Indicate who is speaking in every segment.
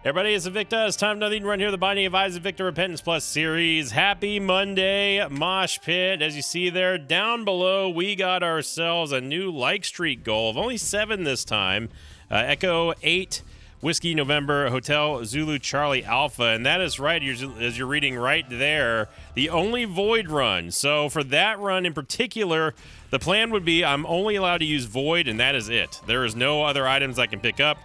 Speaker 1: Everybody, it's Invicta. It's time nothing run here. The Binding of Isaac Victor Repentance Plus series. Happy Monday, Mosh Pit. As you see there, down below, we got ourselves a new like streak goal of only 7 this time. Echo 8, Whiskey November, Hotel Zulu Charlie Alpha. And that is right, as you're reading right there, the only Void run. So for that run in particular, the plan would be I'm only allowed to use Void, and that is it. There is no other items I can pick up.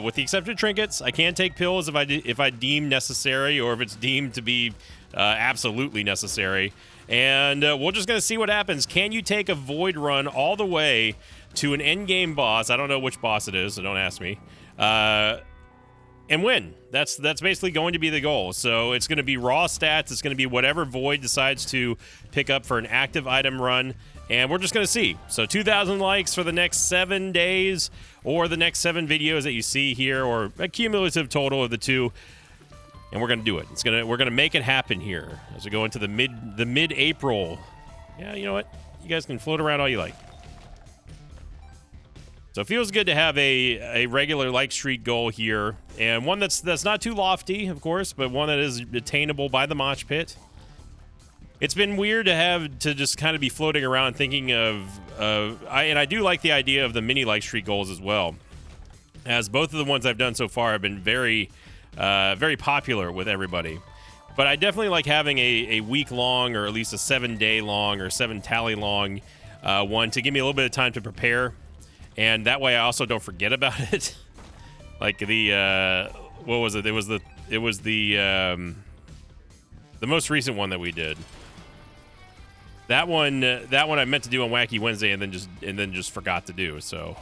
Speaker 1: With the exception of trinkets, I can take pills if I deem necessary, or if it's deemed to be absolutely necessary. And we're just going to see what happens. Can you take a Void run all the way to an endgame boss? I don't know which boss it is, so don't ask me. And win. That's basically going to be the goal. So it's going to be raw stats. It's going to be whatever Void decides to pick up for an active item run. And we're just going to see. So 2,000 likes for the next 7 days, or the next 7 videos that you see here, or a cumulative total of the two. And we're going to do it. We're going to make it happen here as we go into the mid-April. Yeah, you know what? You guys can float around all you like. So it feels good to have a regular like streak goal here, and one that's not too lofty, of course, but one that is attainable by the Mosh Pit. It's been weird to have to just kind of be floating around thinking I do like the idea of the mini like streak goals as well, as both of the ones I've done so far have been very, very popular with everybody. But I definitely like having a week long, or at least a 7 day long, or 7 tally long one to give me a little bit of time to prepare. And that way I also don't forget about it. Like the what was it? It was the most recent one that we did. That one I meant to do on Wacky Wednesday and then just forgot to do. So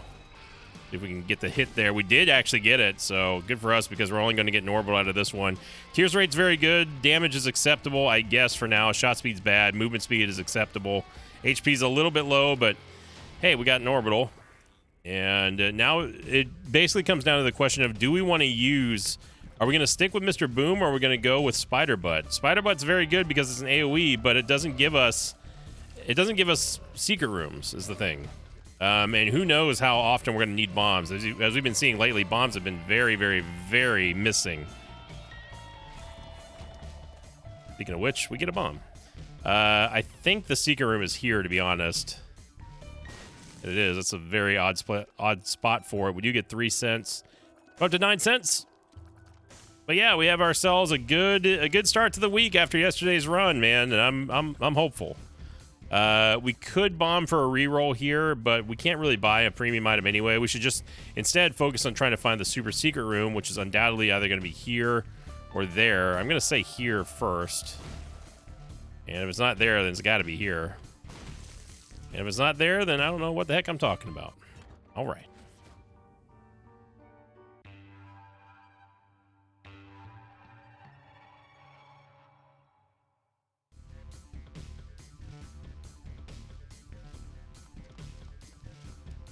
Speaker 1: if we can get the hit there, we did actually get it. So good for us, because we're only going to get an orbital out of this one. Tears rate's very good. Damage is acceptable, I guess, for now. Shot speed's bad. Movement speed is acceptable. HP's a little bit low, but hey, we got an orbital. And now it basically comes down to the question of, do we want to use... Are we going to stick with Mr. Boom, or are we going to go with Spider Butt? Spider Butt's very good because it's an AoE, but it doesn't give us secret rooms, is the thing. And who knows how often we're going to need bombs. As we've been seeing lately, bombs have been very, very, very missing. Speaking of which, we get a bomb. I think the secret room is here, to be honest. It is. It's a very odd spot for it. We do get 3 cents. Up to 9 cents. But yeah, we have ourselves a good start to the week after yesterday's run, man, and I'm hopeful. We could bomb for a reroll here, but we can't really buy a premium item anyway. We should just instead focus on trying to find the super secret room, which is undoubtedly either going to be here or there. I'm going to say here first. And if it's not there, then it's got to be here. And if it's not there, then I don't know what the heck I'm talking about. All right.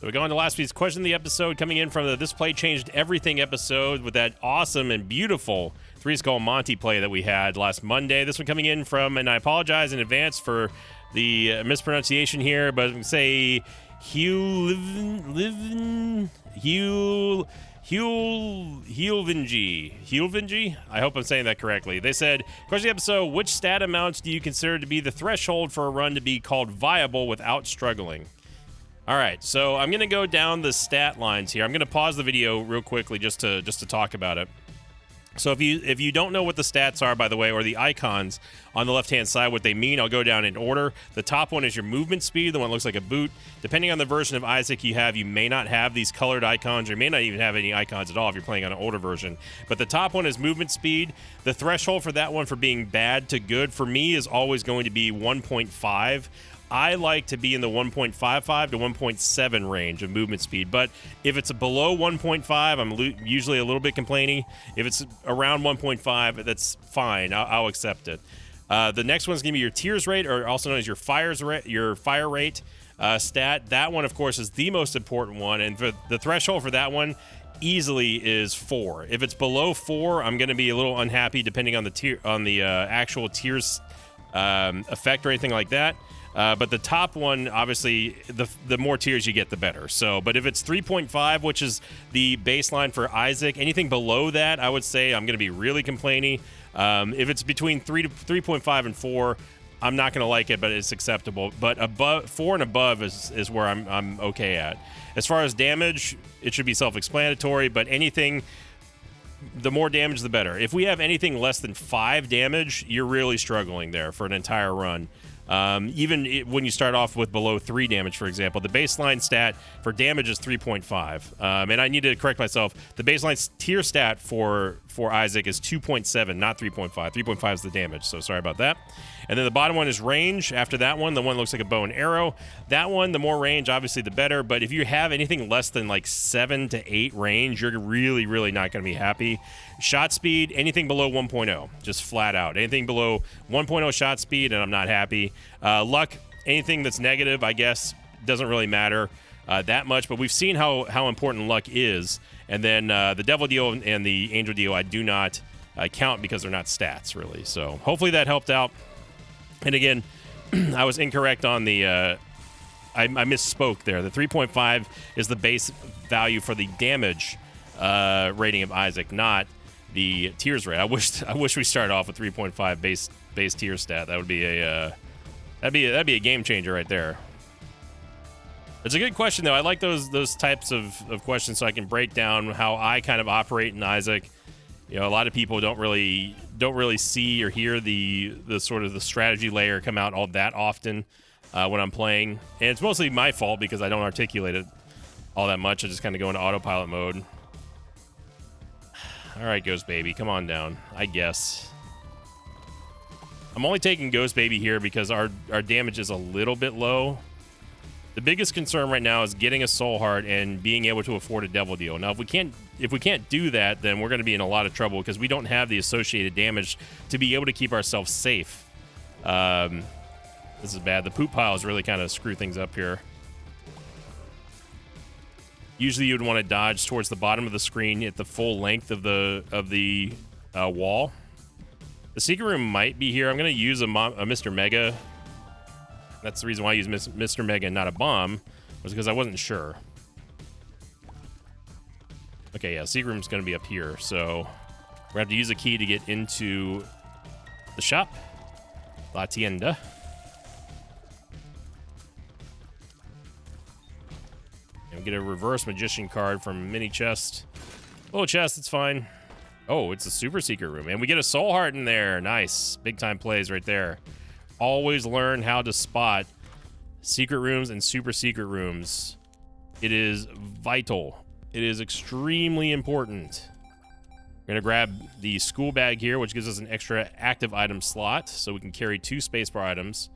Speaker 1: So we go on to last week's question of the episode, coming in from the This Play Changed Everything episode with that awesome and beautiful Three Skull Monty play that we had last Monday. This one coming in from, and I apologize in advance for the mispronunciation here, but I'm going to say Hulvingi. I hope I'm saying that correctly. They said, question of the episode, which stat amounts do you consider to be the threshold for a run to be called viable without struggling? All right, so I'm going to go down the stat lines here. I'm going to pause the video real quickly just to talk about it. So if you don't know what the stats are, by the way, or the icons on the left-hand side, what they mean, I'll go down in order. The top one is your movement speed, the one that looks like a boot. Depending on the version of Isaac you have, you may not have these colored icons, or you may not even have any icons at all if you're playing on an older version. But the top one is movement speed. The threshold for that one for being bad to good, for me, is always going to be 1.5. I like to be in the 1.55 to 1.7 range of movement speed, but if it's below 1.5, I'm usually a little bit complaining. If it's around 1.5, that's fine. I'll accept it. The next one's going to be your tears rate, or also known as your fire rate stat. That one, of course, is the most important one, and for the threshold for that one easily is 4. If it's below 4, I'm going to be a little unhappy, depending on the actual tears effect or anything like that. But the top one, obviously, the more tiers you get, the better. So, but if it's 3.5, which is the baseline for Isaac, anything below that, I would say I'm going to be really complainy. If it's between 3.5 and 4, I'm not going to like it, but it's acceptable. But above 4 and above is where I'm okay at. As far as damage, it should be self-explanatory, but anything, the more damage, the better. If we have anything less than 5 damage, you're really struggling there for an entire run. Even when you start off with below 3 damage, for example, the baseline stat for damage is 3.5. And I need to correct myself. The baseline tier stat for Isaac is 2.7, not 3.5. 3.5 is the damage, so sorry about that. And then the bottom one is range. After that one, the one looks like a bow and arrow. That one, the more range, obviously, the better. But if you have anything less than like 7 to 8 range, you're really, really not going to be happy. Shot speed, anything below 1.0, just flat out. Anything below 1.0 shot speed, and I'm not happy. Luck, anything that's negative, I guess, doesn't really matter that much. But we've seen how important luck is. And then the Devil Deal and the Angel Deal, I do not count because they're not stats, really. So hopefully that helped out. And again, I was incorrect on the... I misspoke there. The 3.5 is the base value for the damage rating of Isaac, not the tiers rate. I wish we started off with 3.5 base tier stat. That would be that'd be a game changer right there. It's a good question though. I like those types of questions so I can break down how I kind of operate in Isaac. You know, a lot of people don't really see or hear the sort of the strategy layer come out all that often when I'm playing, and it's mostly my fault because I don't articulate it all that much. I just kind of go into autopilot mode. All right, Ghost Baby, come on down. I guess I'm only taking Ghost Baby here because our damage is a little bit low. The biggest concern right now is getting a Soul Heart and being able to afford a Devil Deal. Now, if we can't do that, then we're going to be in a lot of trouble because we don't have the associated damage to be able to keep ourselves safe. This is bad. The poop piles really kind of screw things up here. Usually, you'd want to dodge towards the bottom of the screen at the full length of the wall. The secret room might be here. I'm going to use a Mr. Mega. That's the reason why I use Mr. Mega and not a bomb, was because I wasn't sure. Okay, yeah, secret room's going to be up here, so we're going to have to use a key to get into the shop. La Tienda. And we get a reverse magician card from mini chest. Little chest, it's fine. Oh, it's a super secret room. And we get a soul heart in there. Nice. Big time plays right there. Always learn how to spot secret rooms and super secret rooms. It is vital. It is extremely important. We're going to grab the school bag here, which gives us an extra active item slot, so we can carry 2 spacebar items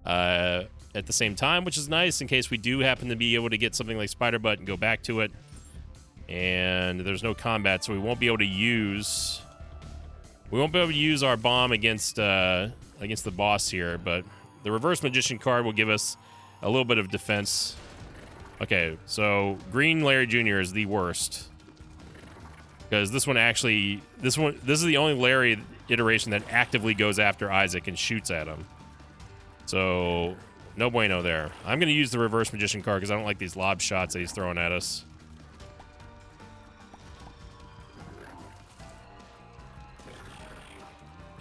Speaker 1: at the same time, which is nice in case we do happen to be able to get something like Spider Butt and go back to it. And there's no combat, so we won't be able to use our bomb against the boss here, but the reverse magician card will give us a little bit of defense. Okay, so Green Larry Jr. is the worst. Because this is the only Larry iteration that actively goes after Isaac and shoots at him. So, no bueno there. I'm going to use the reverse magician card because I don't like these lob shots that he's throwing at us.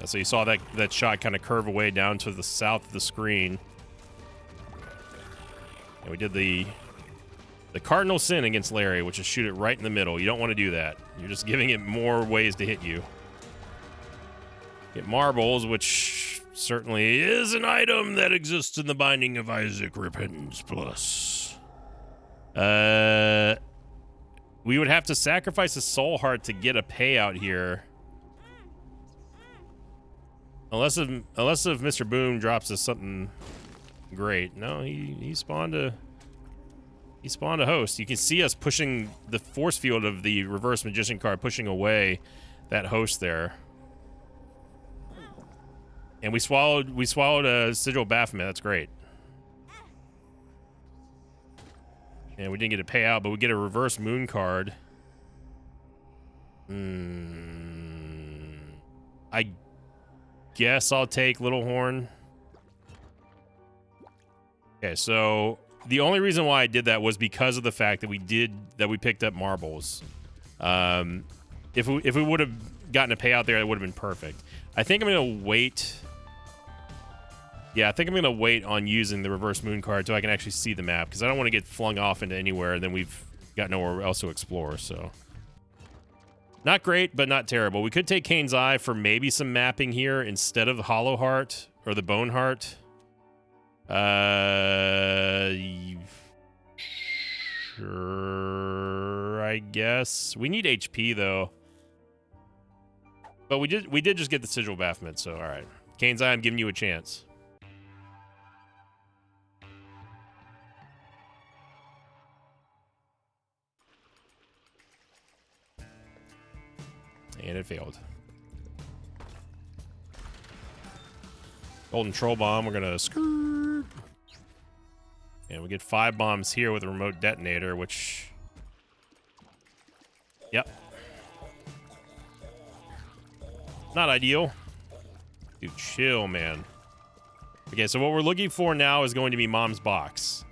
Speaker 1: So you saw that shot kind of curve away down to the south of the screen. And we did the cardinal sin against Larry, which is shoot it right in the middle. You don't want to do that. You're just giving it more ways to hit you. Get marbles, which certainly is an item that exists in the Binding of Isaac Repentance Plus. We would have to sacrifice a soul heart to get a payout here. Unless if Mr. Boom drops us something great. No, he spawned a host. You can see us pushing the force field of the reverse magician card, pushing away that host there. And we swallowed a Sigil Baphomet. That's great. And we didn't get a payout, but we get a reverse moon card. I guess I'll take Little Horn. Okay, so the only reason why I did that was because of the fact that we picked up marbles. If we would have gotten a payout there, it would have been perfect. I think I'm gonna wait. Yeah, I think I'm gonna wait on using the reverse moon card so I can actually see the map, because I don't want to get flung off into anywhere and then we've got nowhere else to explore. So not great, but not terrible. We could take Kane's Eye for maybe some mapping here instead of Hollow Heart or the Bone Heart. Sure, I guess. We need HP though. But we did just get the Sigil Baphomet, so alright. Kane's Eye, I'm giving you a chance. And it failed. Golden Troll Bomb, we're gonna skirt. And we get 5 bombs here with a remote detonator, which... Yep. Not ideal. Dude, chill, man. Okay, so what we're looking for now is going to be Mom's Box.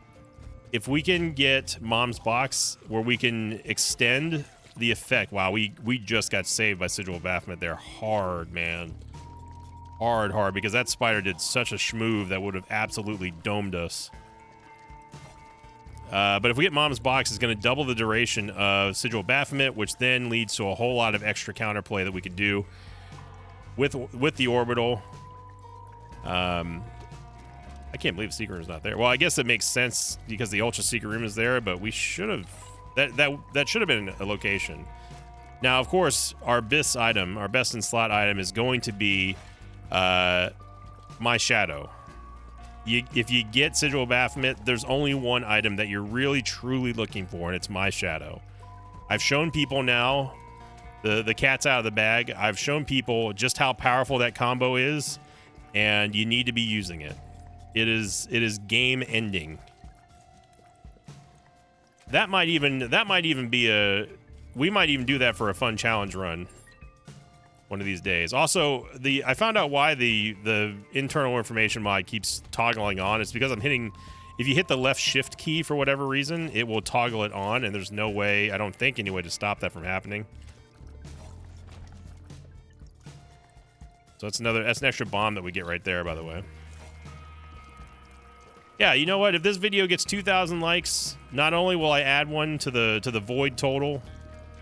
Speaker 1: If we can get Mom's Box where we can extend the effect... Wow, we just got saved by Sigil Baphomet there. Hard, man. Hard, because that spider did such a schmoove that would have absolutely domed us. But if we get Mom's Box, it's going to double the duration of Sigil Baphomet, which then leads to a whole lot of extra counterplay that we could do with the orbital. I can't believe the secret room is not there. Well, I guess it makes sense because the Ultra Secret Room is there, but we should have... That should have been a location. Now, of course, our BIS item, our best in slot item, is going to be My Shadow. If you get Sigil Baphomet, there's only one item that you're really truly looking for, and it's My Shadow. I've shown people now, the cat's out of the bag. I've shown people just how powerful that combo is, and you need to be using it. It is game ending. That might even be we might even do that for a fun challenge run one of these days. Also, I found out why the internal information mod keeps toggling on. It's because I'm hitting... If you hit the left shift key for whatever reason, it will toggle it on, and there's no way, I don't think, any way to stop that from happening. So that's an extra bomb that we get right there, by the way. Yeah, you know what? If this video gets 2,000 likes, not only will I add one to the Void total,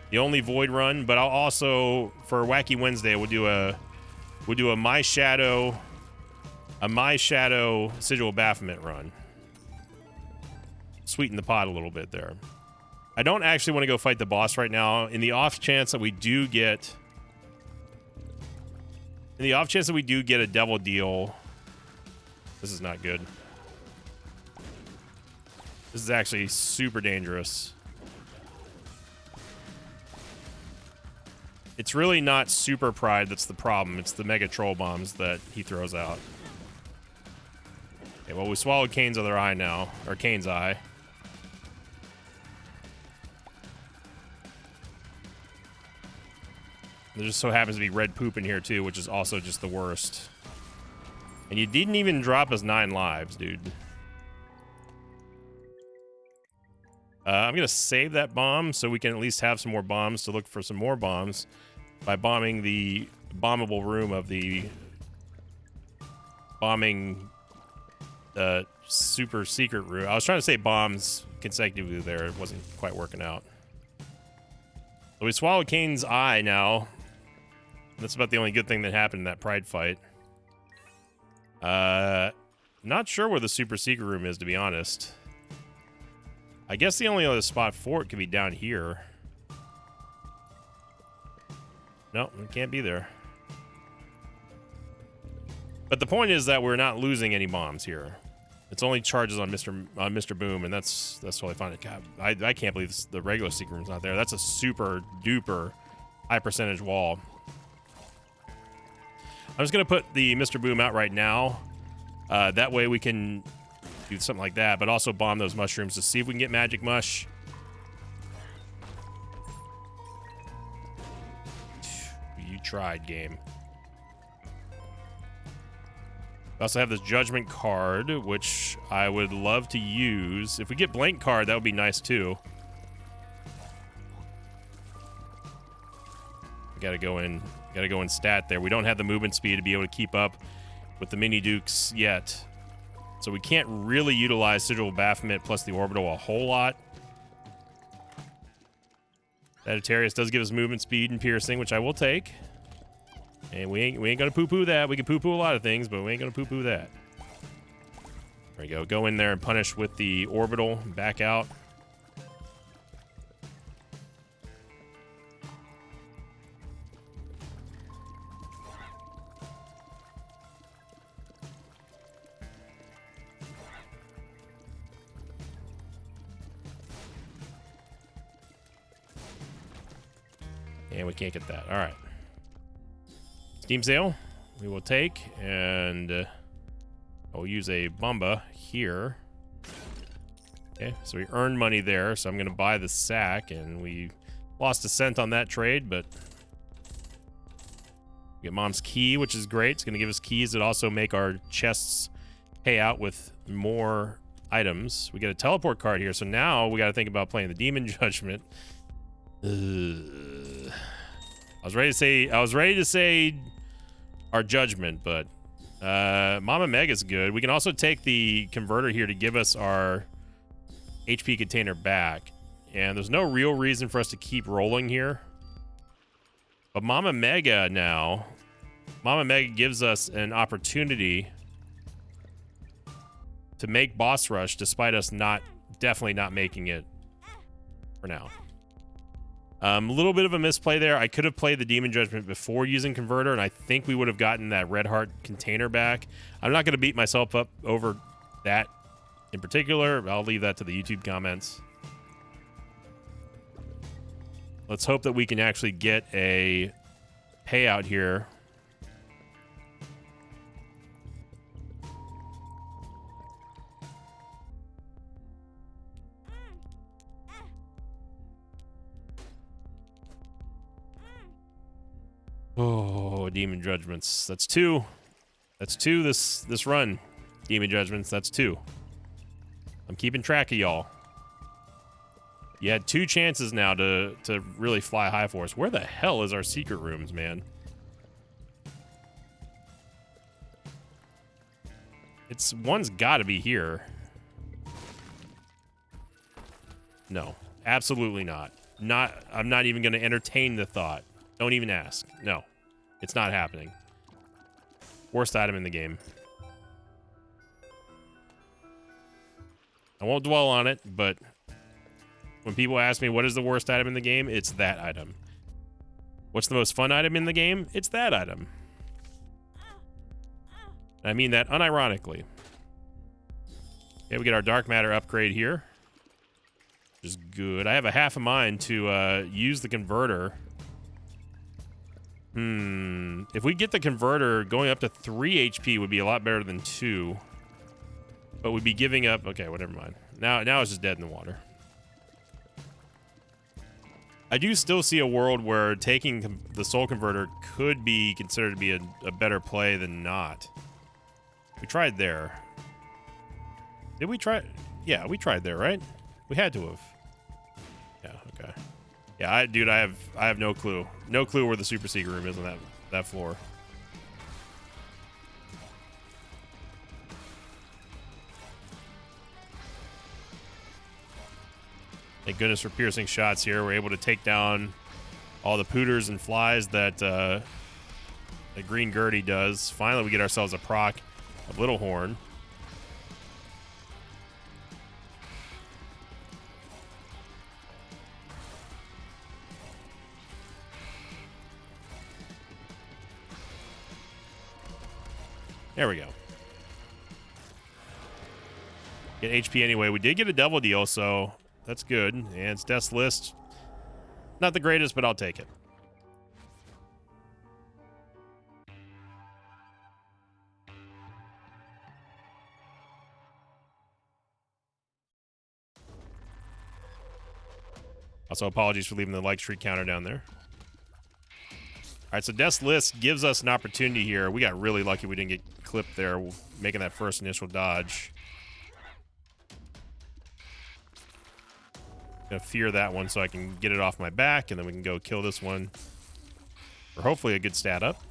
Speaker 1: the only Void run, but I'll also, for Wacky Wednesday, we'll do a My Shadow Sigil Baphomet run. Sweeten the pot a little bit there. I don't actually want to go fight the boss right now. In the off chance that we do get a devil deal, this is not good. This is actually super dangerous. It's really not Super Pride that's the problem. It's the Mega Troll Bombs that he throws out. Okay, well, we swallowed Kane's other eye now. Or Kane's Eye. There just so happens to be red poop in here, too, which is also just the worst. And you didn't even drop us 9 lives, dude. I'm going to save that bomb so we can at least have some more bombs to look for some more bombs by bombing the bombable room of the super secret room. I was trying to say bombs consecutively there. It wasn't quite working out. So we swallowed Kane's eye now. That's about the only good thing that happened in that Pride fight. Not sure where the super secret room is, to be honest. I guess the only other spot for it could be down here. No, it can't be there. But the point is that we're not losing any bombs here. It's only charges on Mr. Boom, and that's totally fine. God, I can't believe the regular secret room's not there. That's a super duper high percentage wall. I'm just gonna put the Mr. Boom out right now. That way we can do something like that, but also bomb those mushrooms to see if we can get Magic Mush. You tried, game. We also have this Judgment card, which I would love to use. If we get Blank card, that would be nice too. Gotta go in stat there. We don't have the movement speed to be able to keep up with the Mini Dukes yet. So we can't really utilize Sigil Baphomet plus the Orbital a whole lot. Sagittarius does give us movement speed and piercing, which I will take. And we ain't gonna poo-poo that. We can poo-poo a lot of things, but we ain't gonna poo-poo that. There we go. Go in there and punish with the Orbital. Back out. And we can't get that. All right. Steam Sale, we will take, and I'll use a Bomba here. Okay, so we earned money there, so I'm going to buy the sack, and we lost a cent on that trade, but we get Mom's Key, which is great. It's going to give us keys that also make our chests pay out with more items. We get a teleport card here, so now we got to think about playing the Demon Judgment. I was ready to say our Judgment, but Mama Mega's good. We can also take the converter here to give us our HP container back, and there's no real reason for us to keep rolling here. But Mama Mega gives us an opportunity to make boss rush despite us definitely not making it for now. A little bit of a misplay there. I could have played the Demon Judgment before using Converter, and I think we would have gotten that Red Heart container back. I'm not going to beat myself up over that in particular. I'll leave that to the YouTube comments. Let's hope that we can actually get a payout here. Oh, Demon Judgments. That's two. That's two this run. Demon Judgments, that's two. I'm keeping track of y'all. You had two chances now to really fly high for us. Where the hell is our secret rooms, man? One's got to be here. No, absolutely not. I'm not even going to entertain the thought. Don't even ask. No, it's not happening. Worst item in the game. I won't dwell on it, but when people ask me what is the worst item in the game, it's that item. What's the most fun item in the game? It's that item. I mean that unironically. Okay, we get our Dark Matter upgrade here, which is good. I have a half a mind to use the converter. If we get the converter, going up to 3 HP would be a lot better than 2. But we'd be giving up... Okay, whatever mind. Now it's just dead in the water. I do still see a world where taking the Soul Converter could be considered to be a better play than not. We tried there. Did we try? Yeah, we tried there, right? We had to have. Yeah, okay. Yeah, dude, I have no clue. No clue where the super secret room is on that floor. Thank goodness for piercing shots here. We're able to take down all the pooters and flies that the green Gertie does. Finally, we get ourselves a proc of Little Horn. There we go. Get HP anyway. We did get a double deal, so that's good. And it's Death's List. Not the greatest, but I'll take it. Also, apologies for leaving the like streak counter down there. All right, so Death's List gives us an opportunity here. We got really lucky we didn't get clip there, making that first initial dodge. Gonna fear that one so I can get it off my back, and then we can go kill this one. Or hopefully a good stat up.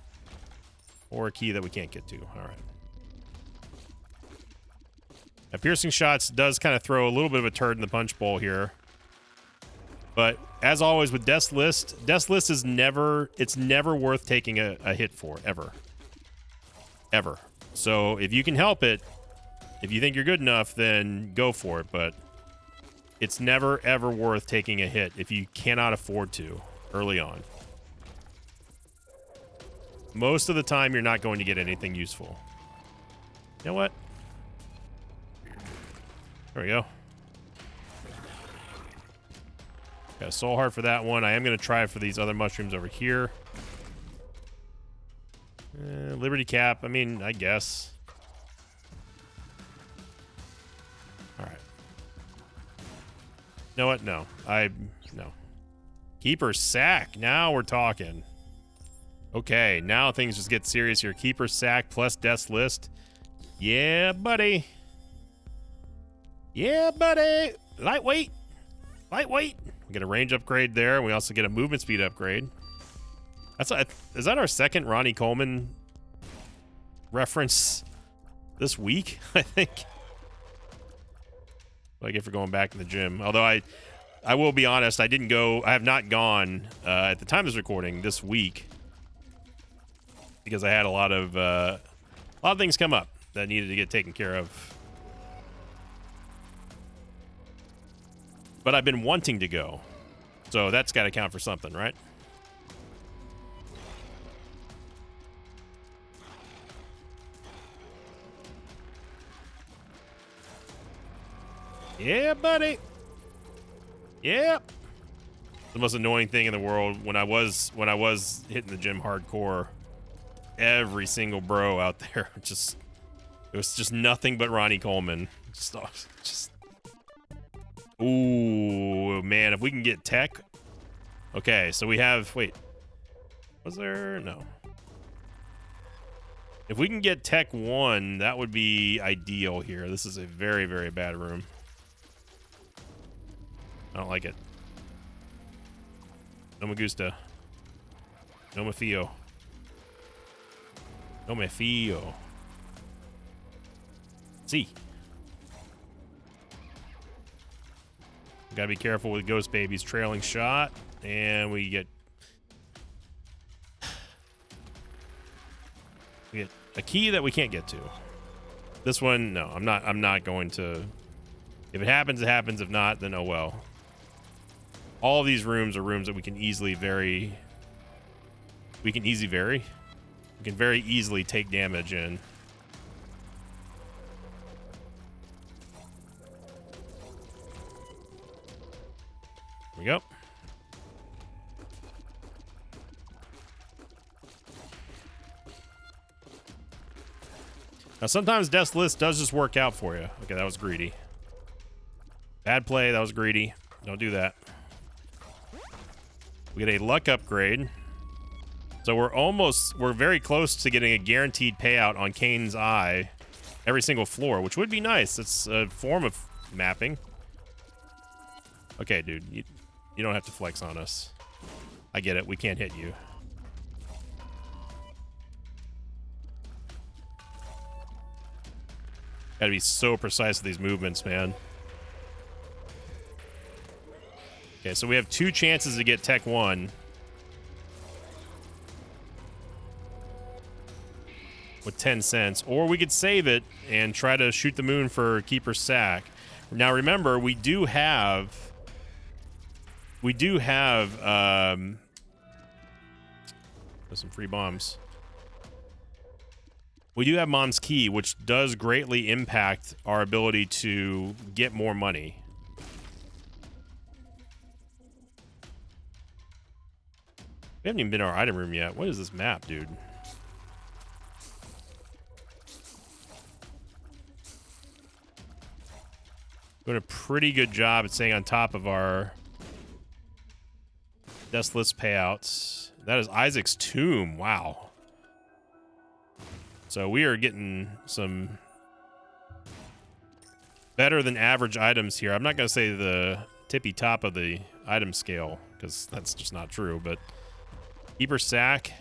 Speaker 1: Or a key that we can't get to. Alright. Now, piercing shots does kind of throw a little bit of a turd in the punch bowl here. But as always with Death's List is never, it's never worth taking a hit for, ever. Ever. So if you can help it, if you think you're good enough, then go for it. But it's never, ever worth taking a hit if you cannot afford to early on. Most of the time, you're not going to get anything useful. You know what? There we go. Got a soul heart for that one. I am going to try for these other mushrooms over here. Liberty cap. I mean, I guess. All right. You know what? No. No. Keeper sack. Now we're talking. Okay, now things just get serious here. Keeper sack plus Death's List. Yeah, buddy. Yeah, buddy. Lightweight. Lightweight. We get a range upgrade there. We also get a movement speed upgrade. Is that our second Ronnie Coleman reference this week? I think. What I get for going back in the gym. Although I will be honest, I have not gone at the time of this recording this week because I had a lot of things come up that needed to get taken care of. But I've been wanting to go. So that's got to count for something, right? Yeah, buddy. Yeah. The most annoying thing in the world when I was hitting the gym hardcore, every single bro out there it was just nothing but Ronnie Coleman. Just ooh, man, if we can get tech. Okay, so we have, wait. Was there? No. If we can get tech 1, that would be ideal here. This is a very, very bad room. I don't like it. No me gusta. No me fío. No me fío. See. Gotta be careful with Ghost Baby's trailing shot. And we get a key that we can't get to. This one, no, I'm not going to. If it happens, it happens. If not, then oh well. All of these rooms are rooms that we can easily vary. We can very easily take damage in. Here we go. Now, sometimes Death's List does just work out for you. Okay, that was greedy. Bad play, that was greedy. Don't do that. We get a luck upgrade. So we're very close to getting a guaranteed payout on Kane's Eye every single floor, which would be nice. It's a form of mapping. Okay, dude, you don't have to flex on us. I get it, we can't hit you. Gotta be so precise with these movements, man. Okay, so we have 2 chances to get Tech 1. With 10 cents. Or we could save it and try to shoot the moon for Keeper Sack. Now remember, we do have some free bombs. We do have Mom's Key, which does greatly impact our ability to get more money. We haven't even been to our item room yet. What is this map, dude? Doing a pretty good job at staying on top of our Death's List payouts. That is Isaac's Tomb. Wow. So we are getting some better than average items here. I'm not going to say the tippy top of the item scale, because that's just not true, but Keeper Sack,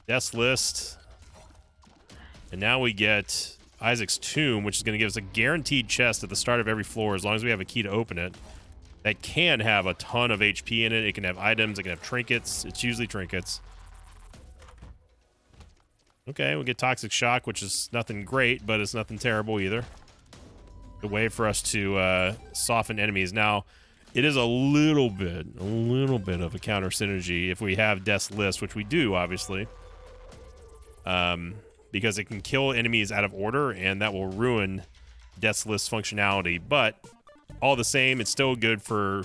Speaker 1: Death's List, and now we get Isaac's Tomb, which is going to give us a guaranteed chest at the start of every floor as long as we have a key to open it. That can have a ton of HP in it. It can have items, it can have trinkets. It's usually trinkets. Okay, we'll get Toxic Shock, which is nothing great, but it's nothing terrible either. The way for us to soften enemies. Now, it is a little bit of a counter synergy if we have Death's List, which we do, obviously. Because it can kill enemies out of order, and that will ruin Death's List functionality. But, all the same, it's still good for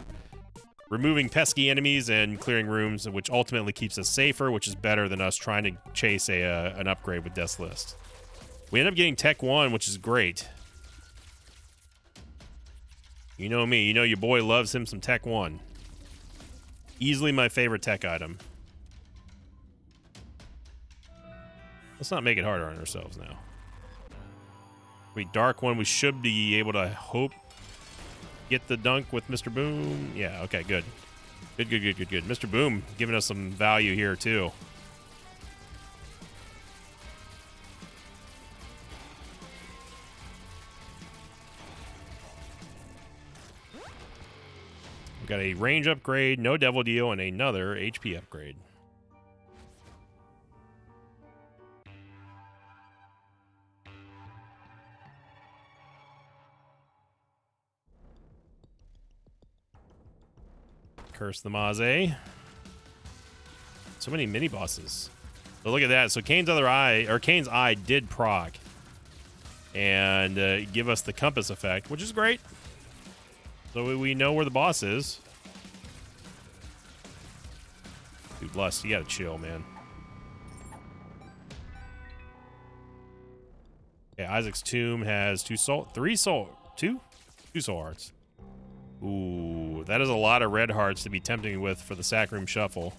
Speaker 1: removing pesky enemies and clearing rooms, which ultimately keeps us safer, which is better than us trying to chase an upgrade with Death's List. We end up getting Tech 1, which is great. You know me. You know your boy loves him some Tech 1. Easily my favorite tech item. Let's not make it harder on ourselves now. We Dark 1. We should be able to hope get the dunk with Mr. Boom. Yeah, okay, good. Good. Mr. Boom giving us some value here, too. We got a range upgrade, no devil deal, and another HP upgrade. Curse the Maze. So many mini bosses. So look at that. So Kane's other eye, or Kane's eye, did proc and give us the compass effect, which is great. So we know where the boss is. Dude, Lust, you gotta chill, man. Okay, Isaac's Tomb has 2 soul hearts. Ooh, that is a lot of red hearts to be tempting me with for the Sack Room Shuffle.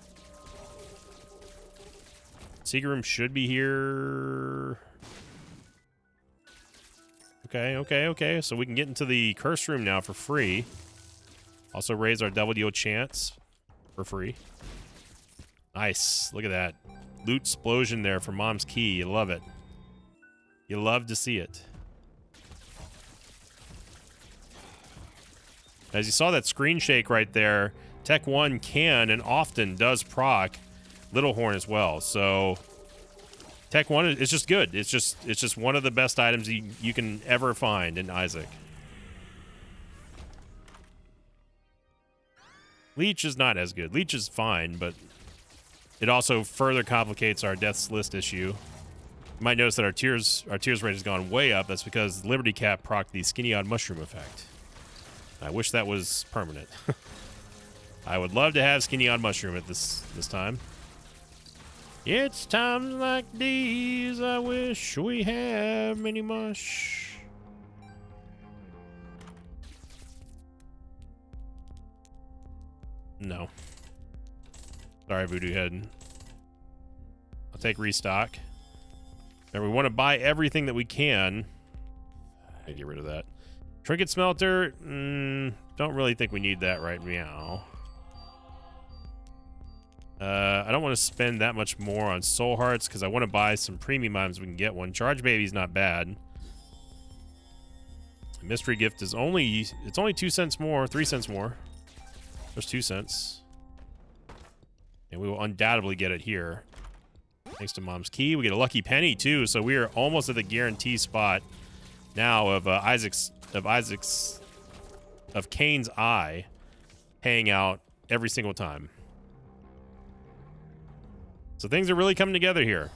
Speaker 1: Secret Room should be here. Okay. So we can get into the Curse Room now for free. Also raise our Devil Deal chance for free. Nice. Look at that. Loot explosion there for Mom's Key. You love it. You love to see it. As you saw that screen shake right there, Tech 1 can and often does proc Little Horn as well. So Tech 1 is just good. It's just one of the best items you can ever find in Isaac. Leech is not as good. Leech is fine, but it also further complicates our Death's List issue. You might notice that our tears rate has gone way up. That's because Liberty Cap proc the Skinny Odd Mushroom effect. I wish that was permanent. I would love to have Skinny Odd Mushroom at this time. It's times like these I wish we had Mini Mush. No. Sorry, Voodoo Head. I'll take restock. And we want to buy everything that we can. I get rid of that. Trinket Smelter. Don't really think we need that right now. I don't want to spend that much more on Soul Hearts because I want to buy some premium items we can get one. Charge Baby's not bad. Mystery Gift is only 2 cents more, 3 cents more. There's 2 cents. And we will undoubtedly get it here. Thanks to Mom's Key. We get a lucky penny too, so we are almost at the guarantee spot now of Kane's eye paying out every single time. So things are really coming together here.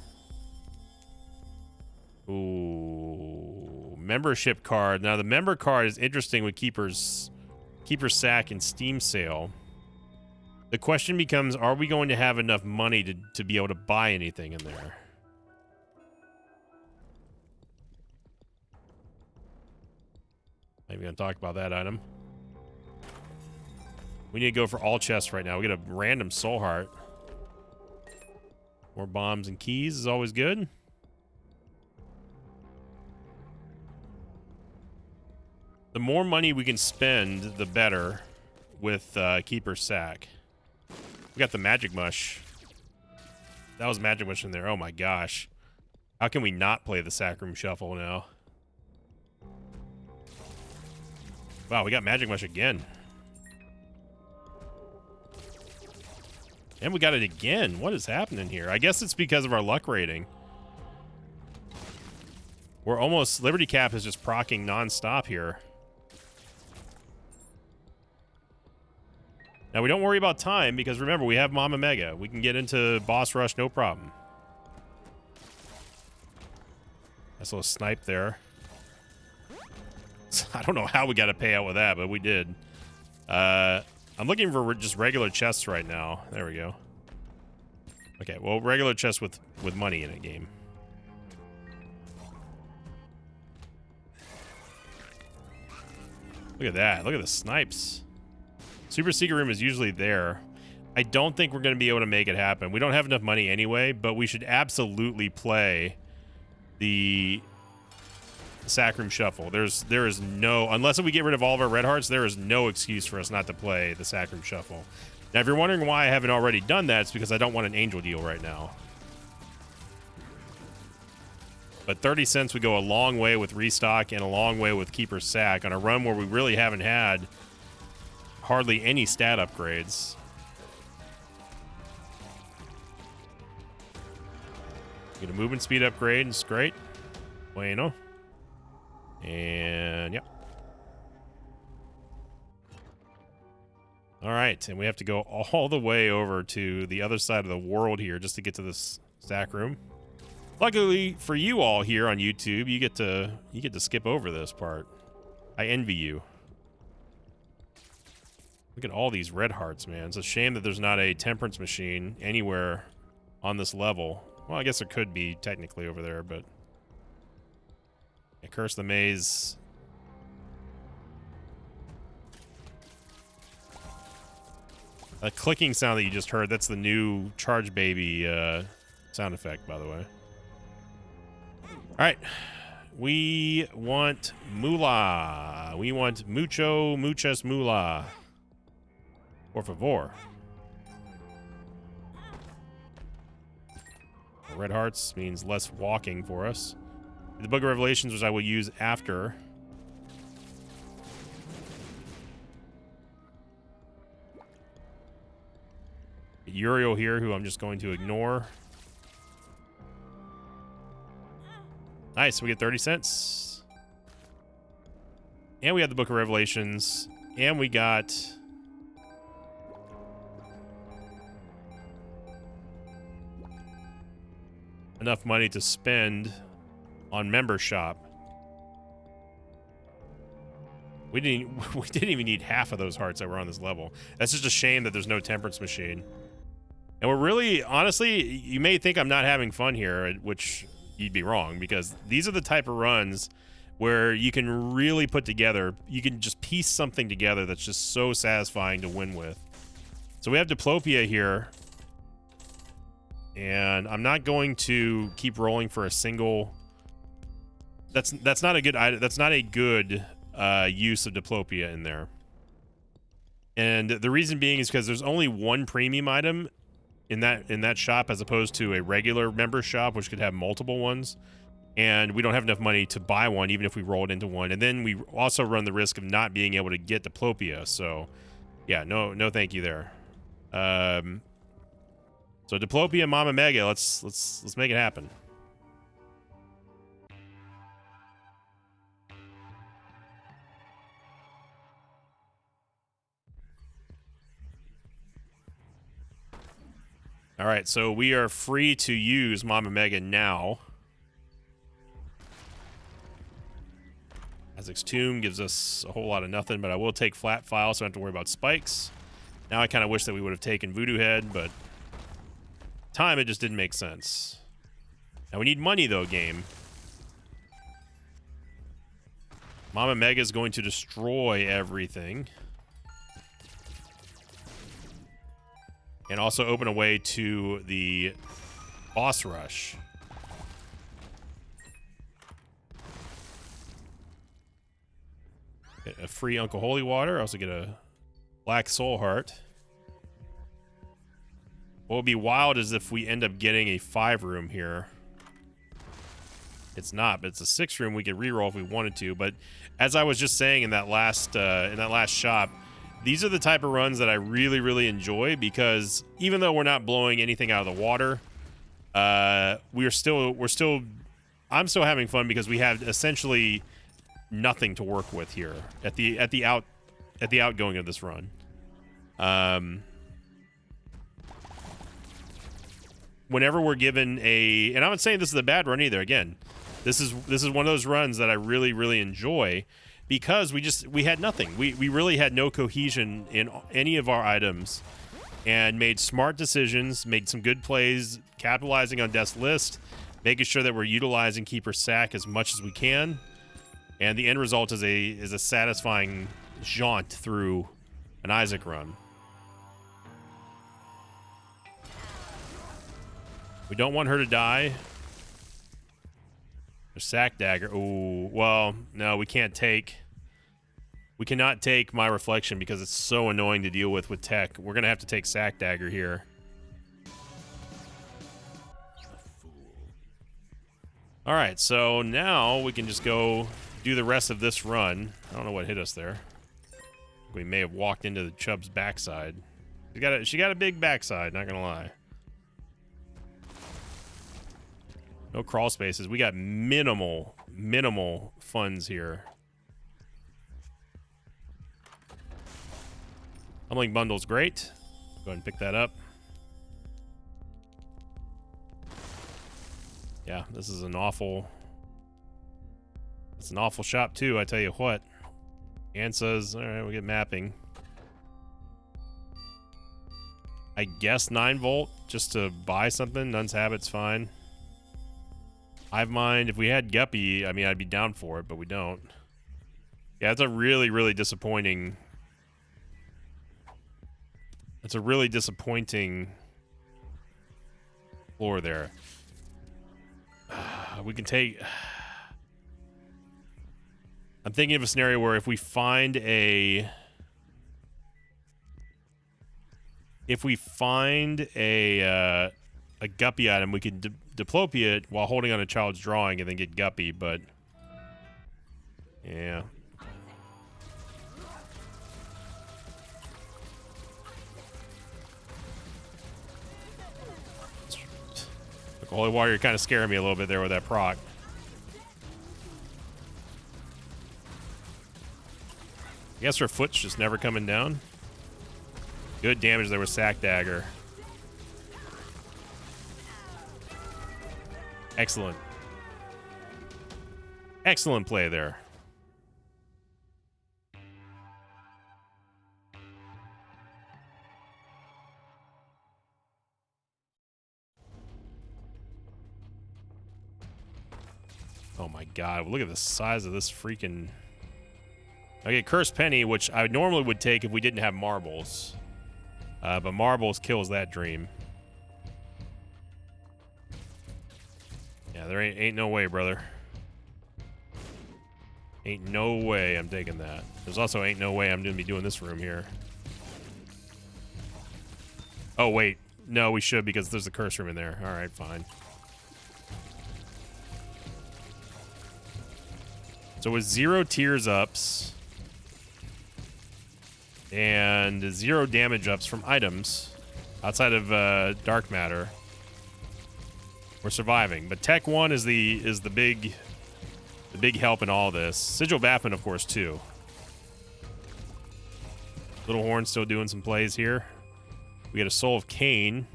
Speaker 1: Ooh, membership card. Now the member card is interesting with Keeper's Sack and Steam Sale. The question becomes, are we going to have enough money to be able to buy anything in there? Maybe gonna talk about that item. We need to go for all chests right now. We get a random Soul Heart. More bombs and keys is always good. The more money we can spend, the better with Keeper Sack. We got the Magic Mush. That was Magic Mush in there. Oh my gosh. How can we not play the Sack Room Shuffle now? Wow, we got Magic Mush again. And we got it again. What is happening here? I guess it's because of our luck rating. We're almost... Liberty Cap is just proccing non-stop here. Now, we don't worry about time because, remember, we have Mama Mega. We can get into Boss Rush, no problem. Nice little snipe there. I don't know how we got a payout with that, but we did. I'm looking for just regular chests right now. There we go. Okay, well, regular chests with money in a game. Look at that. Look at the snipes. Super Secret Room is usually there. I don't think we're going to be able to make it happen. We don't have enough money anyway, but we should absolutely play the Sack Room Shuffle. There is no, unless we get rid of all of our red hearts, there is no excuse for us not to play the Sack Room Shuffle. Now, if you're wondering why I haven't already done that, it's because I don't want an angel deal right now. But 30 cents would go a long way with restock and a long way with Keeper Sack on a run where we really haven't had hardly any stat upgrades. Get a movement speed upgrade. It's great. Bueno. And yep. All right, and we have to go all the way over to the other side of the world here just to get to this Sack Room. Luckily for you all here on YouTube, you get to skip over this part. I envy you. Look at all these red hearts, man. It's a shame that there's not a temperance machine anywhere on this level. Well, I guess there could be technically over there, but Curse the Maze. A clicking sound that you just heard, that's the new Charge Baby sound effect, by the way. All right. We want moolah. We want muchas moolah. Por favor. Red hearts means less walking for us. The Book of Revelations, which I will use after. Uriel here, who I'm just going to ignore. Nice, we get 30 cents. And we have the Book of Revelations. And we got... enough money to spend on Member Shop. We didn't even need half of those hearts that were on this level. That's just a shame that there's no temperance machine. And we're really, honestly, you may think I'm not having fun here, which you'd be wrong, because these are the type of runs where you can really put together, you can just piece something together that's just so satisfying to win with. So we have Diplopia here. And I'm not going to keep rolling for a single. That's not a good item. That's not a good use of Diplopia in there. And the reason being is because there's only one premium item in that shop as opposed to a regular member shop, which could have multiple ones. And we don't have enough money to buy one, even if we roll it into one. And then we also run the risk of not being able to get Diplopia. So, yeah, no, thank you there. So Diplopia, Mama Mega, let's make it happen. All right, so we are free to use Mama Mega now. Azek's Tomb gives us a whole lot of nothing, but I will take Flat File, so I don't have to worry about spikes. Now I kind of wish that we would have taken Voodoo Head, but time it just didn't make sense. Now we need money though, game. Mama Mega is going to destroy everything. And also open a way to the boss rush. Okay. a free Uncle Holy Water. I also get a Black Soul Heart. What would be wild is if we end up getting a 5-room here. It's not, but it's a 6-room. We could reroll if we wanted to. But as I was just saying in that last shop, these are the type of runs that I really, really enjoy, because even though we're not blowing anything out of the water, I'm still having fun because we have essentially nothing to work with here at the outgoing of this run. Whenever we're given and I'm not saying this is a bad run either. Again, this is one of those runs that I really, really enjoy, because we had nothing. We really had no cohesion in any of our items, and made smart decisions, made some good plays, capitalizing on Death's List, making sure that we're utilizing Keeper Sack as much as we can, and the end result is a satisfying jaunt through an Isaac run. We don't want her to die. A Sack Dagger. Ooh, well, no, we cannot take my Reflection because it's so annoying to deal with tech. We're gonna have to take Sack Dagger here. All right, so now we can just go do the rest of this run. I don't know what hit us there. We may have walked into the Chubb's backside. She got a big backside, not gonna lie. No crawl spaces. We got minimal funds here. Humbling Bundle's great. Go ahead and pick that up. Yeah, this is an awful... It's an awful shop, too, I tell you what. Ansas, alright, we get mapping. I guess 9 volt, just to buy something. Nun's Habit's fine. Hive Mind, if we had Guppy, I mean, I'd be down for it, but we don't. Yeah, it's a really, really disappointing... It's a really disappointing floor there. We can take... I'm thinking of a scenario where if we find a Guppy item, we can diplopia it while holding on a Child's Drawing and then get Guppy, but yeah. Look, Holy Water, you're kind of scaring me a little bit there with that proc. I guess her foot's just never coming down. Good damage there with Sack Dagger. Excellent. Excellent play there. Oh my god, look at the size of this freaking... Okay, Cursed Penny, which I normally would take if we didn't have marbles. But marbles kills that dream. Yeah, there ain't no way, brother. Ain't no way I'm taking that. There's also ain't no way I'm gonna be doing this room here. Oh, wait. No, we should because there's a curse room in there. Alright, fine. So with 0 tears ups and 0 damage ups from items outside of dark matter, we're surviving. But Tech 1 is the big help in all this. Sigil Baphomet, of course, too. Little Horn still doing some plays here. We get a Soul of Cain.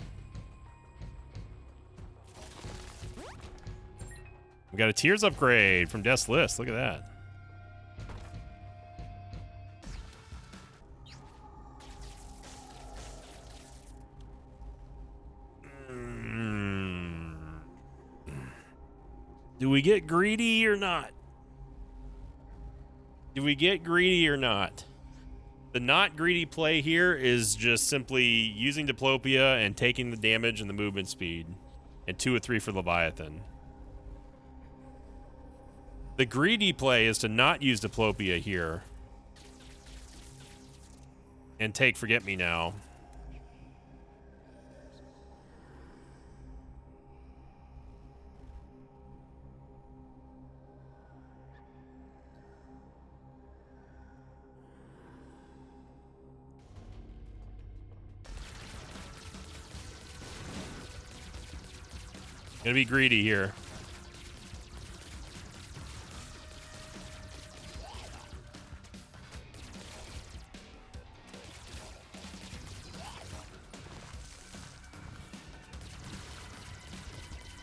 Speaker 1: We got a Tears upgrade from Death's List. Look at that. Do we get greedy or not? Do we get greedy or not? The not greedy play here is just simply using Diplopia and taking the damage and the movement speed. And 2 or 3 for Leviathan. The greedy play is to not use Diplopia here and take Forget Me Now. Gonna be greedy here.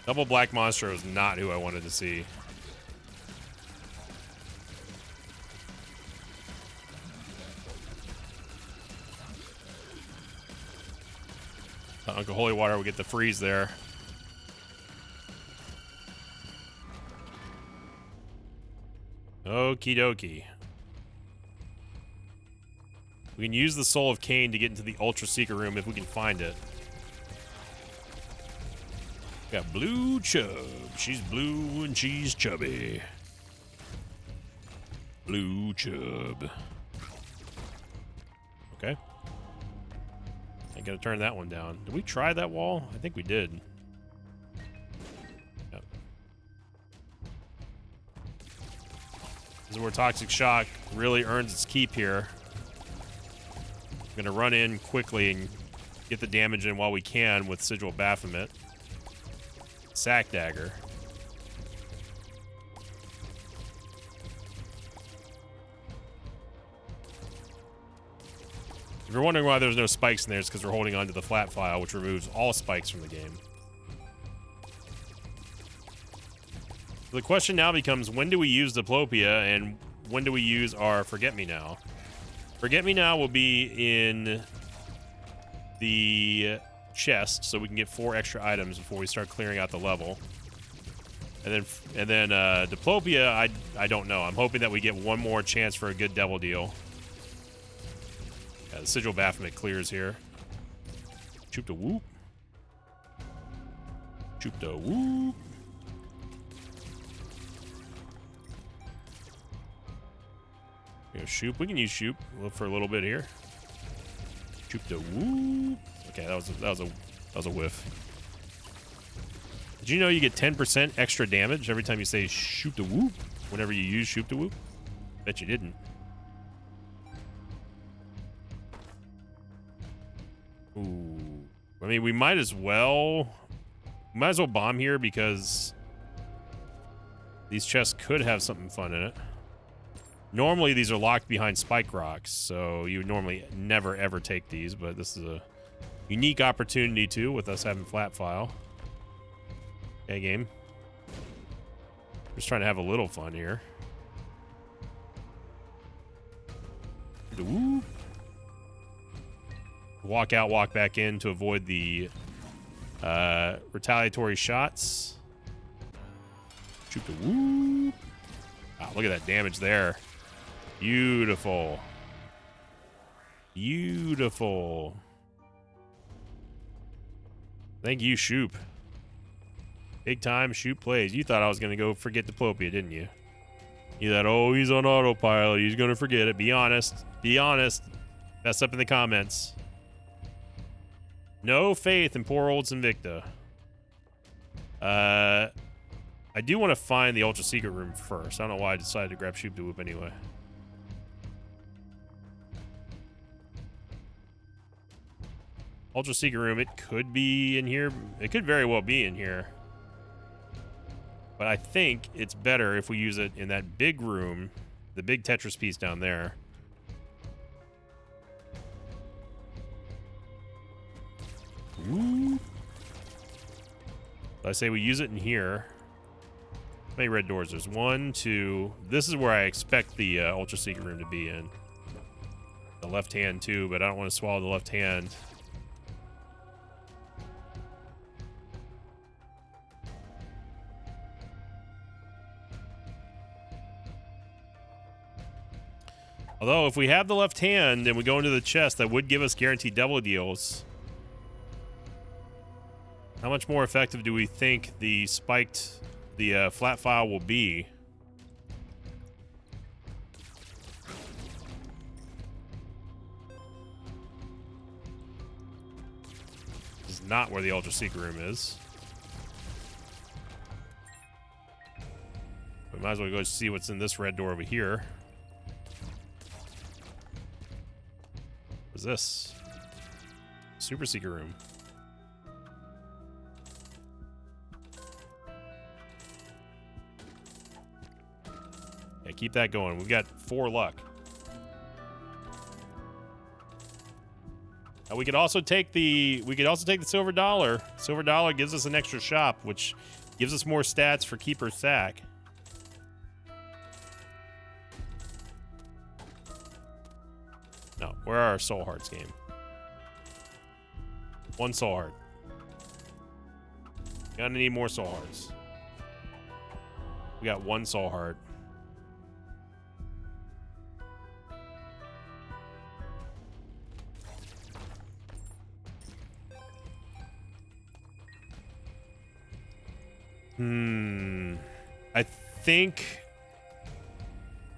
Speaker 1: Double Black Monster was not who I wanted to see. Uncle Holy Water will get the freeze there. Okie dokie. We can use the Soul of Cain to get into the Ultra Secret Room if we can find it. Got Blue Chub. She's blue and she's chubby. Blue Chub. Okay. I gotta turn that one down. Did we try that wall? I think we did. Yep. This is where Toxic Shock really earns its keep here. I'm gonna run in quickly and get the damage in while we can with Sigil Baphomet. Sack Dagger. If you're wondering why there's no spikes in there, it's because we're holding on to the flat file, which removes all spikes from the game. So the question now becomes, when do we use Diplopia and when do we use our Forget Me Now? Forget Me Now will be in the chest, so we can get 4 extra items before we start clearing out the level. And then Diplopia, I don't know. I'm hoping that we get one more chance for a good devil deal. Yeah, the Sigil Baphomet clears here. Choop da whoop. Choop da whoop. Shoop. We can use Shoop for a little bit here. Choop da whoop. Okay, that was a whiff. Did you know you get 10% extra damage every time you say Shoop da whoop whenever you use Shoop da whoop? Bet you didn't. Ooh. I mean, we might as well bomb here because these chests could have something fun in it. Normally, these are locked behind spike rocks, so you would normally never, ever take these, but this is a unique opportunity, too, with us having flat file. Okay, game. Just trying to have a little fun here. Ooh. Walk out, walk back in to avoid the retaliatory shots. Shoot the whoop. Wow, look at that damage there. Beautiful. Beautiful. Thank you, Shoop. Big time Shoop plays. You thought I was going to go forget Diplopia, didn't you? You thought, oh, he's on autopilot. He's going to forget it. Be honest. Be honest. Mess up in the comments. No faith in poor old Sinvicta. I do want to find the Ultra Secret Room first. I don't know why I decided to grab Shoop da Whoop anyway. Ultra Secret Room, it could be in here. It could very well be in here. But I think it's better if we use it in that big room, the big Tetris piece down there. Ooh. I say we use it in here. How many red doors? There's 1, 2. This is where I expect the Ultra Secret Room to be in. The left hand too, but I don't want to swallow the left hand. Although, if we have the left hand and we go into the chest, that would give us guaranteed double deals. How much more effective do we think the flat file will be? is not where the Ultra Secret Room is. We might as well go see what's in this red door over here. What's this? Super Secret Room. Yeah, keep that going. We've got 4 luck. We could also take the silver dollar. Silver dollar gives us an extra shop, which gives us more stats for Keeper Sack. No, where are our soul hearts game? 1 soul heart. Gonna need more soul hearts. We got 1 soul heart.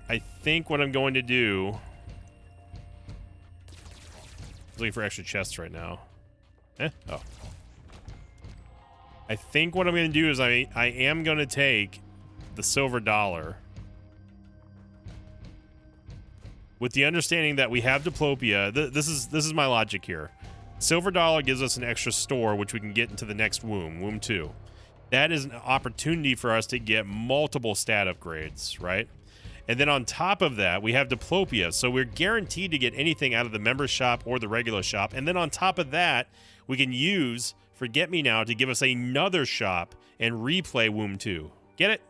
Speaker 1: I think what I'm going to do. I'm looking for extra chests right now. Oh. I think what I'm going to do is I am going to take the silver dollar with the understanding that we have Diplopia. This is my logic here. Silver dollar gives us an extra store, which we can get into the next womb, womb 2. That is an opportunity for us to get multiple stat upgrades, right? And then on top of that, we have Diplopia, so we're guaranteed to get anything out of the member shop or the regular shop. And then on top of that, we can use Forget Me Now to give us another shop and replay Womb 2. Get it?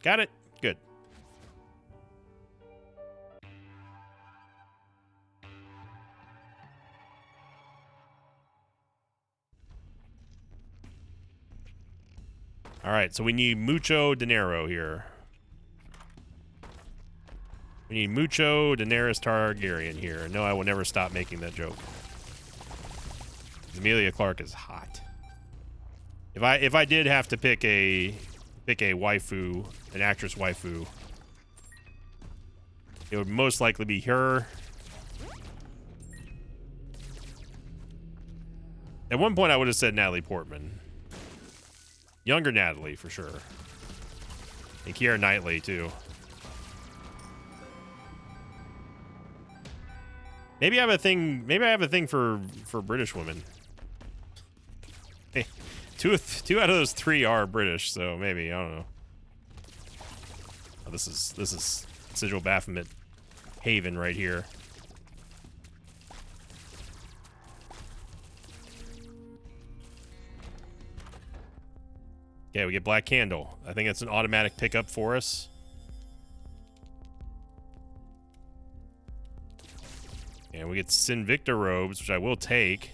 Speaker 1: Got it? Good. All right, so we need mucho dinero here. We need mucho Daenerys Targaryen here. No, I will never stop making that joke. Emilia Clarke is hot. If I did have to pick a waifu, an actress waifu, it would most likely be her. At one point, I would have said Natalie Portman. Younger Natalie, for sure. And Keira Knightley, too. Maybe I have a thing for British women. Hey, two out of those 3 are British, so maybe, I don't know. Oh, this is Sigil Baphomet Haven right here. Okay, we get Black Candle. I think that's an automatic pickup for us. And we get Sinvicta robes, which I will take.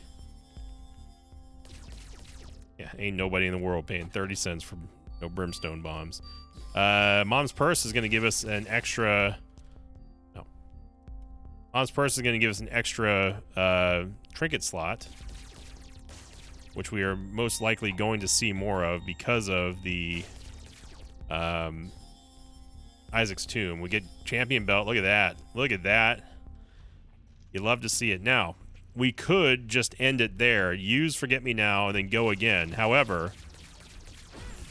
Speaker 1: Yeah, ain't nobody in the world paying 30 cents for no brimstone bombs. Mom's Purse is going to give us an extra... No. Mom's Purse is going to give us an extra trinket slot, which we are most likely going to see more of because of the Isaac's Tomb. We get Champion Belt. Look at that. Look at that. You love to see it. Now, we could just end it there, use Forget Me Now, and then go again. However,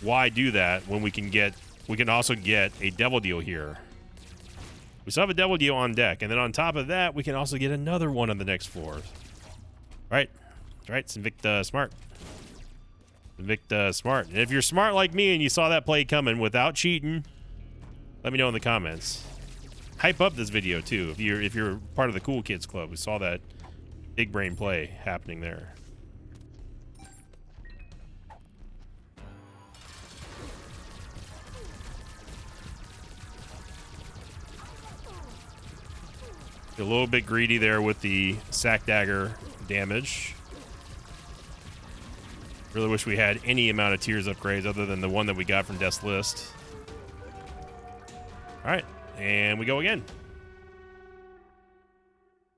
Speaker 1: why do that when we can also get a Devil Deal here? We still have a Devil Deal on deck, and then on top of that, we can also get another one on the next floor. Right? That's right, Sinvicta Smart. Sinvicta Smart. And if you're smart like me and you saw that play coming without cheating, let me know in the comments. Hype up this video too if you're part of the Cool Kids Club. We saw that big brain play happening there. A little bit greedy there with the sack dagger damage. Really wish we had any amount of tiers upgrades other than the one that we got from Death's List. All right. And we go again.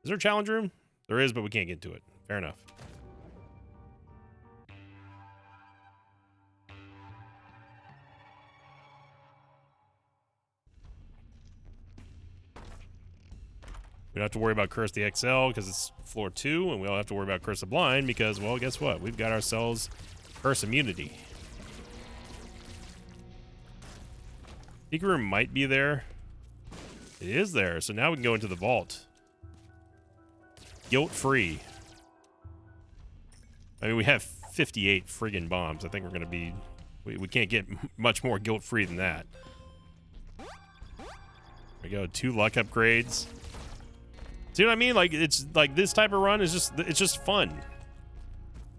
Speaker 1: Is there a challenge room? There is, but we can't get to it. Fair enough. We don't have to worry about Curse the XL because it's floor 2, and we don't have to worry about Curse the Blind because, well, guess what? We've got ourselves Curse immunity. Secret room might be there. It is there, so now we can go into the vault. Guilt-free. I mean, we have 58 friggin' bombs. I think we're gonna be... We can't get much more guilt-free than that. There we go, 2 luck upgrades. See what I mean? Like, it's like this type of run is just, it's just fun.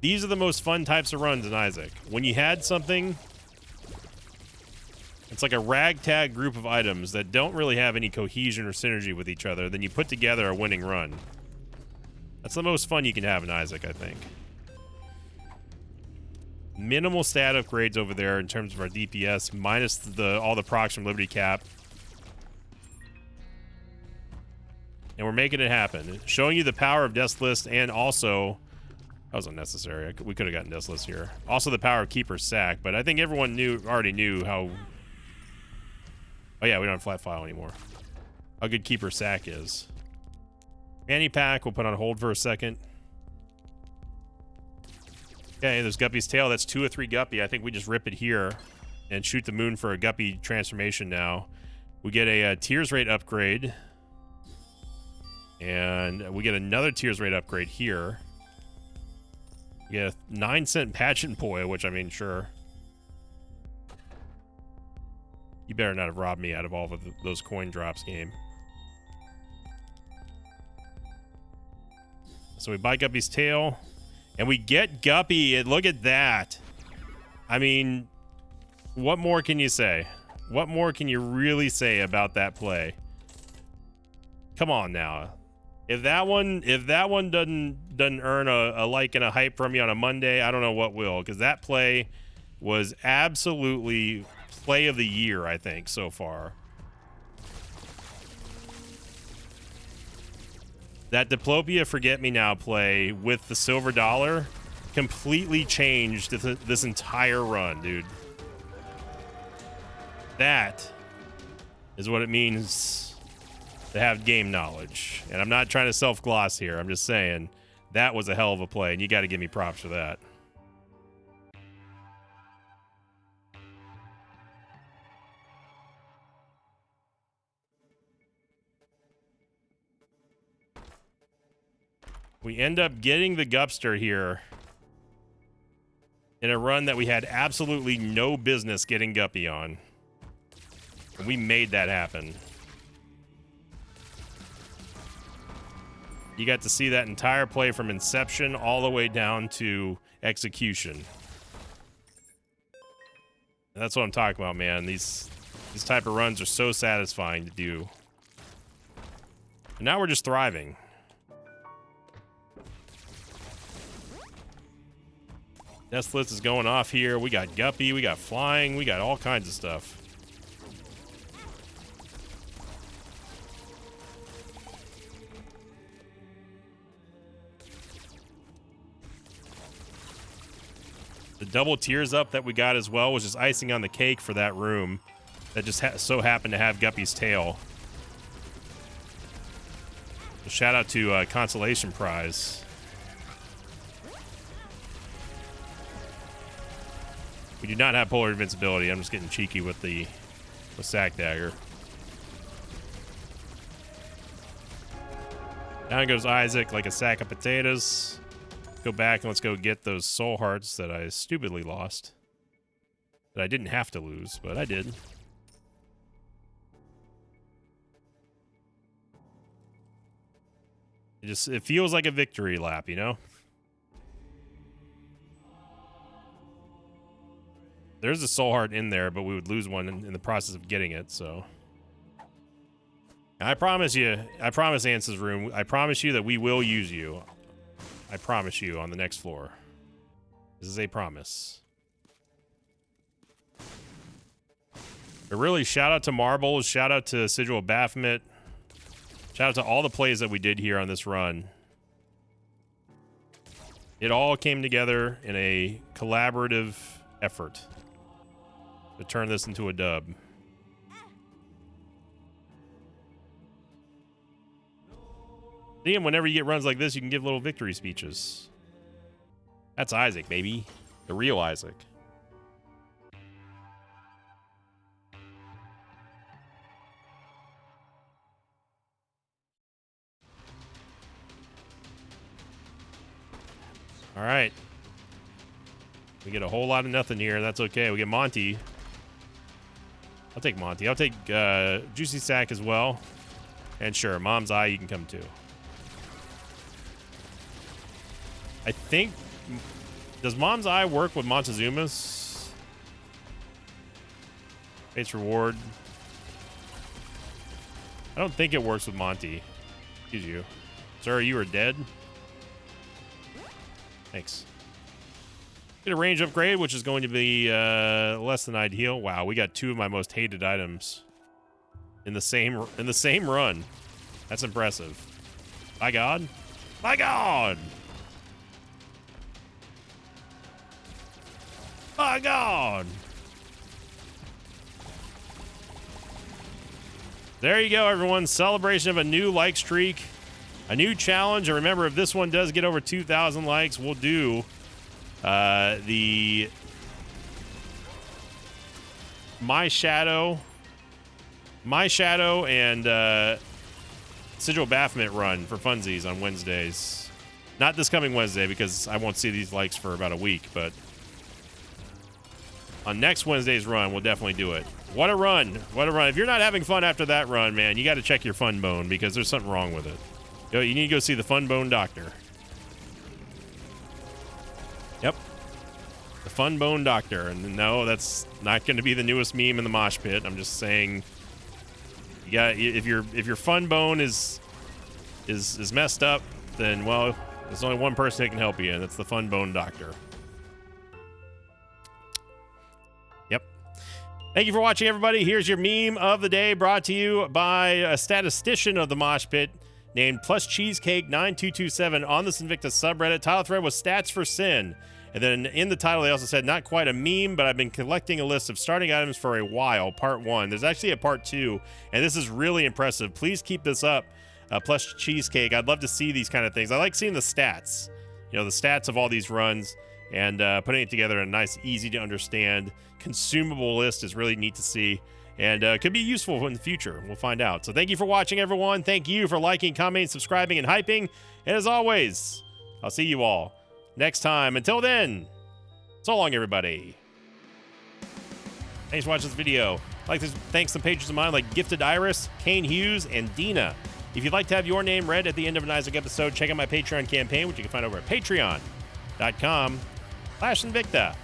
Speaker 1: These are the most fun types of runs in Isaac. When you had something, it's like a ragtag group of items that don't really have any cohesion or synergy with each other, then you put together a winning run. That's the most fun you can have in Isaac, I think. Minimal stat upgrades over there in terms of our DPS, minus all the procs from Liberty Cap. And we're making it happen. Showing you the power of Death List, and also... That was unnecessary. We could have gotten Death List here. Also the power of Keeper's Sack, but I think everyone already knew how... Oh yeah, we don't have Flat File anymore. How good Keeper's Sack is. Fanny Pack, we'll put on hold for a second. Okay, there's Guppy's Tail. That's 2 or 3 Guppy. I think we just rip it here and shoot the moon for a Guppy transformation now. We get a Tears Rate upgrade. And we get another Tears Rate upgrade here. We get a 9-cent Pageant Boy, which, I mean, sure. You better not have robbed me out of all of those coin drops, game. So we buy Guppy's Tail. And we get Guppy, and look at that. I mean, what more can you say? What more can you really say about that play? Come on now. If that one doesn't earn a like and a hype from you on a Monday, I don't know what will, because that play was absolutely play of the year, I think, so far. That Diplopia Forget Me Now play with the silver dollar completely changed this entire run, dude. That is what it means to have game knowledge. And I'm not trying to self-gloss here. I'm just saying that was a hell of a play, and you got to give me props for that. We end up getting the Gupster here in a run that we had absolutely no business getting Guppy on. And we made that happen. You got to see that entire play from inception all the way down to execution. And that's what I'm talking about, man. These type of runs are so satisfying to do. And now we're just thriving. Death List is going off here. We got Guppy, we got Flying, we got all kinds of stuff. The double Tears Up that we got as well was just icing on the cake for that room that just so happened to have Guppy's Tail. So shout out to Consolation Prize. We do not have Polar Invincibility. I'm just getting cheeky with the Sack Dagger. Down goes Isaac like a sack of potatoes. Go back and let's go get those soul hearts that I stupidly lost. That I didn't have to lose, but I did. It feels like a victory lap, you know? There's a soul heart in there, but we would lose one in the process of getting it, so. I promise you, I promise Ance's room, I promise you that we will use you. I promise you on the next floor. This is a promise. But really, shout out to Marbles, shout out to Sigil of Baphomet, shout out to all the plays that we did here on this run. It all came together in a collaborative effort to turn this into a dub. Liam, whenever you get runs like this, you can give little victory speeches. That's Isaac, baby. The real Isaac. All right. We get a whole lot of nothing here. That's okay. We get Monty. I'll take Monty. I'll take Juicy Sack as well. And sure, Mom's Eye, you can come too. I think... Does Mom's Eye work with Montezuma's? Fate's Reward. I don't think it works with Monty. Excuse you. Sir, you are dead. Thanks. Get a range upgrade, which is going to be less than ideal. Wow, we got 2 of my most hated items in the same run. That's impressive. My God. My God. My God. There you go, everyone. Celebration of a new like streak. A new challenge. And remember, if this one does get over 2,000 likes, we'll do the My Shadow and Sigil Baphomet run for funsies on Wednesdays. Not this coming Wednesday, because I won't see these likes for about a week, but on next Wednesday's run, we'll definitely do it. What a run. What a run. If you're not having fun after that run, man, you got to check your fun bone, because there's something wrong with it. You need to go see the Fun Bone Doctor. Yep. The Fun Bone Doctor. And no, that's not going to be the newest meme in the mosh pit. I'm just saying, you got, if your fun bone is messed up, then, well, there's only one person that can help you, and that's the Fun Bone Doctor. Yep. Thank you for watching, everybody. Here's your meme of the day, brought to you by a statistician of the mosh pit named Plus Cheesecake 9227 on the Sinvicta subreddit. Title thread was Stats for Sin. And then in the title, they also said, not quite a meme, but I've been collecting a list of starting items for a while, part 1. There's actually a part 2, and this is really impressive. Please keep this up, Plus Cheesecake. I'd love to see these kind of things. I like seeing the stats, the stats of all these runs, and putting it together in a nice, easy to understand, consumable list is really neat to see. And could be useful in the future. We'll find out. So thank you for watching, everyone. Thank you for liking, commenting, subscribing, and hyping. And as always, I'll see you all next time. Until then, so long, everybody. Thanks for watching this video. I'd like to thank some patrons of mine like Gifted Iris, Kane Hughes, and Dina. If you'd like to have your name read at the end of an Isaac episode, check out my Patreon campaign, which you can find over at patreon.com/Sinvicta.